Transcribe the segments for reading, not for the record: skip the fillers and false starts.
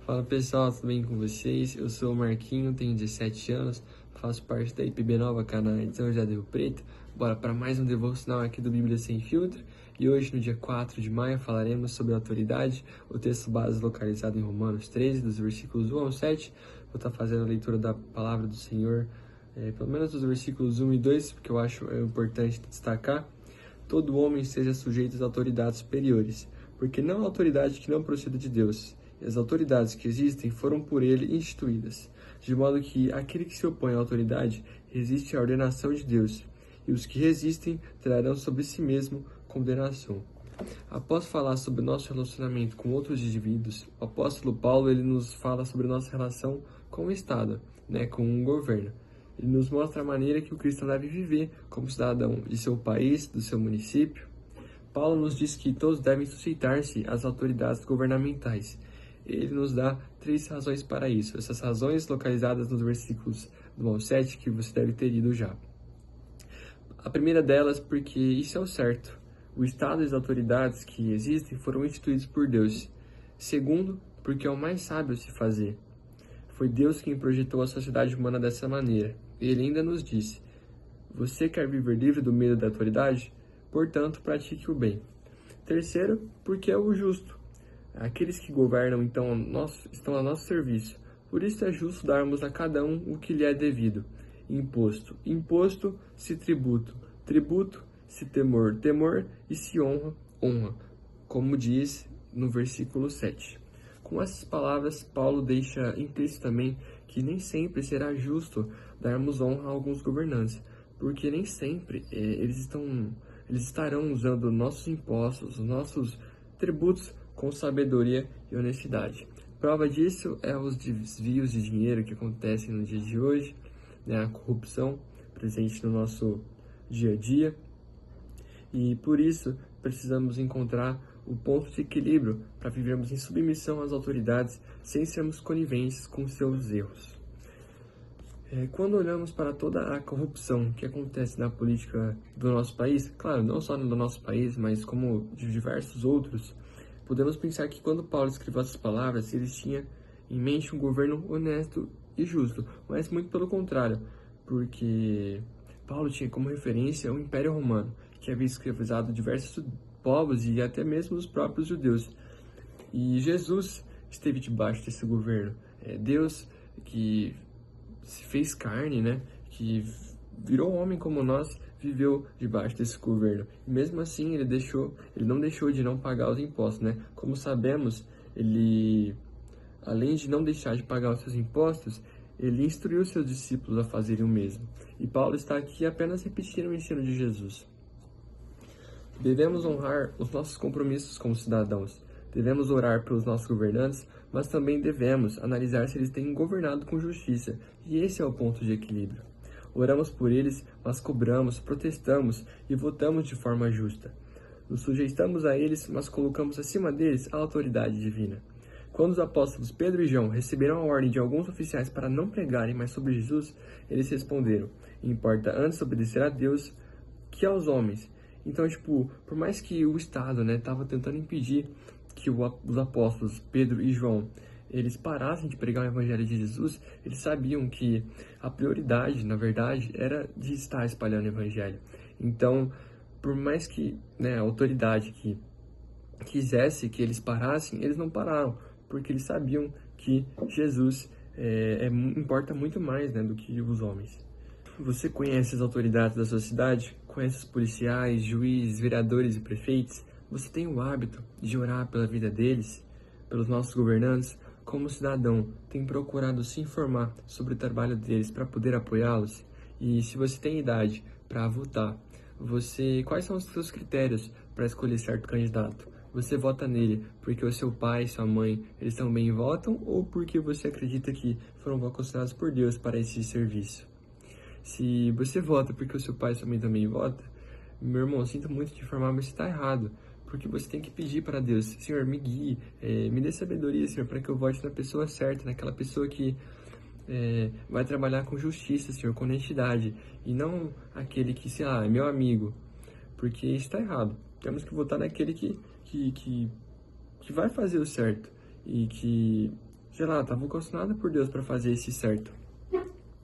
Fala pessoal, tudo bem com vocês? Eu sou o Marquinho, tenho 17 anos, faço parte da IPB Nova Canaã de São José do Rio Preto. Bora para mais um devocional aqui do Bíblia Sem Filtro. E hoje, no dia 4 de maio, falaremos sobre autoridade, o texto base localizado em Romanos 13, dos versículos 1 ao 7. Vou estar fazendo a leitura da palavra do Senhor, pelo menos dos versículos 1 e 2, porque eu acho importante destacar. Todo homem seja sujeito às autoridades superiores, porque não há autoridade que não proceda de Deus. E as autoridades que existem foram por ele instituídas, de modo que aquele que se opõe à autoridade resiste à ordenação de Deus, e os que resistem trarão sobre si mesmo condenação. Após falar sobre o nosso relacionamento com outros indivíduos, o apóstolo Paulo ele nos fala sobre nossa relação com o Estado, com um governo. Ele nos mostra a maneira que o cristão deve viver como cidadão de seu país, do seu município. Paulo nos diz que todos devem sujeitar-se às autoridades governamentais. Ele nos dá 3 razões para isso. Essas razões localizadas nos versículos do 1 ao 7 que você deve ter lido já. A primeira delas, porque isso é o certo. O Estado e as autoridades que existem foram instituídos por Deus. Segundo, porque é o mais sábio a se fazer. Foi Deus quem projetou a sociedade humana dessa maneira. Ele ainda nos disse: você quer viver livre do medo da autoridade? Portanto, pratique o bem. Terceiro, porque é o justo. Aqueles que governam, então, estão a nosso serviço. Por isso é justo darmos a cada um o que lhe é devido. Imposto. Imposto, se tributo. Tributo, se temor. Temor, e se honra. Honra. Como diz no versículo 7. Com essas palavras, Paulo deixa implícito também que nem sempre será justo darmos honra a alguns governantes, porque nem sempre eles estarão usando nossos impostos, nossos tributos com sabedoria e honestidade. Prova disso é os desvios de dinheiro que acontecem no dia de hoje, a corrupção presente no nosso dia a dia, e por isso precisamos encontrar o ponto de equilíbrio para vivermos em submissão às autoridades sem sermos coniventes com seus erros. Quando olhamos para toda a corrupção que acontece na política do nosso país, claro, não só do nosso país, mas como de diversos outros, podemos pensar que quando Paulo escreveu essas palavras, ele tinha em mente um governo honesto e justo, mas muito pelo contrário, porque Paulo tinha como referência o Império Romano, que havia escravizado diversos povos e até mesmo os próprios judeus. E Jesus esteve debaixo desse governo. Deus que se fez carne, que virou homem como nós, viveu debaixo desse governo. E mesmo assim, ele não deixou de não pagar os impostos, Como sabemos, ele, além de não deixar de pagar os seus impostos, ele instruiu seus discípulos a fazerem o mesmo. E Paulo está aqui apenas repetindo o ensino de Jesus. Devemos honrar os nossos compromissos como cidadãos. Devemos orar pelos nossos governantes, mas também devemos analisar se eles têm governado com justiça, e esse é o ponto de equilíbrio. Oramos por eles, mas cobramos, protestamos e votamos de forma justa. Nos sujeitamos a eles, mas colocamos acima deles a autoridade divina. Quando os apóstolos Pedro e João receberam a ordem de alguns oficiais para não pregarem mais sobre Jesus, eles responderam: importa antes obedecer a Deus que aos homens. Então, por mais que o Estado, estava tentando impedir que os apóstolos Pedro e João, eles parassem de pregar o evangelho de Jesus, eles sabiam que a prioridade, na verdade, era de estar espalhando o evangelho. Então, por mais que a autoridade que quisesse que eles parassem, eles não pararam, porque eles sabiam que Jesus importa muito mais do que os homens. Você conhece as autoridades da sua cidade? Conhece os policiais, juízes, vereadores e prefeitos? Você tem o hábito de orar pela vida deles, pelos nossos governantes? Como cidadão, tem procurado se informar sobre o trabalho deles para poder apoiá-los? E se você tem idade para votar, quais são os seus critérios para escolher certo candidato? Você vota nele porque o seu pai, sua mãe, eles também votam, ou porque você acredita que foram vocacionados por Deus para esse serviço? Se você vota porque o seu pai e sua mãe também votam, meu irmão, sinto muito te informar, mas você está errado. Porque você tem que pedir para Deus: Senhor, me guie, me dê sabedoria, Senhor, para que eu vote na pessoa certa, naquela pessoa que vai trabalhar com justiça, Senhor, com honestidade, e não aquele que, sei lá, é meu amigo, porque isso está errado. Temos que votar naquele que vai fazer o certo e que sei lá, tá vocacionado por Deus para fazer esse certo.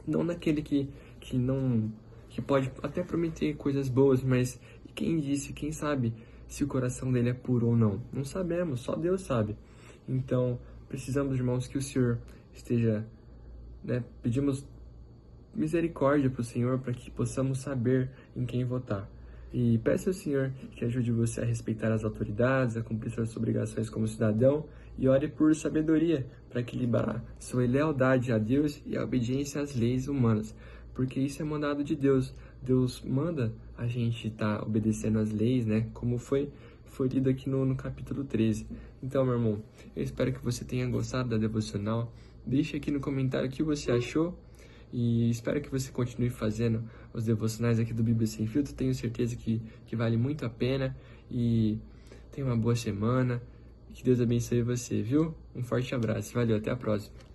Não naquele que não, que pode até prometer coisas boas, mas quem disse, quem sabe se o coração dele é puro ou não? Não sabemos, só Deus sabe. Então, precisamos, irmãos, que o Senhor esteja, né, pedimos misericórdia para o Senhor para que possamos saber em quem votar. E peça ao Senhor que ajude você a respeitar as autoridades, a cumprir suas obrigações como cidadão e ore por sabedoria para equilibrar sua lealdade a Deus e a obediência às leis humanas, porque isso é mandado de Deus. Deus manda a gente estar obedecendo às leis, né? Como foi lido aqui no capítulo 13. Então, meu irmão, eu espero que você tenha gostado da devocional. Deixe aqui no comentário o que você achou. E espero que você continue fazendo os devocionais aqui do Bíblia Sem Filtro. Tenho certeza que vale muito a pena. E tenha uma boa semana. Que Deus abençoe você, viu? Um forte abraço. Valeu, até a próxima.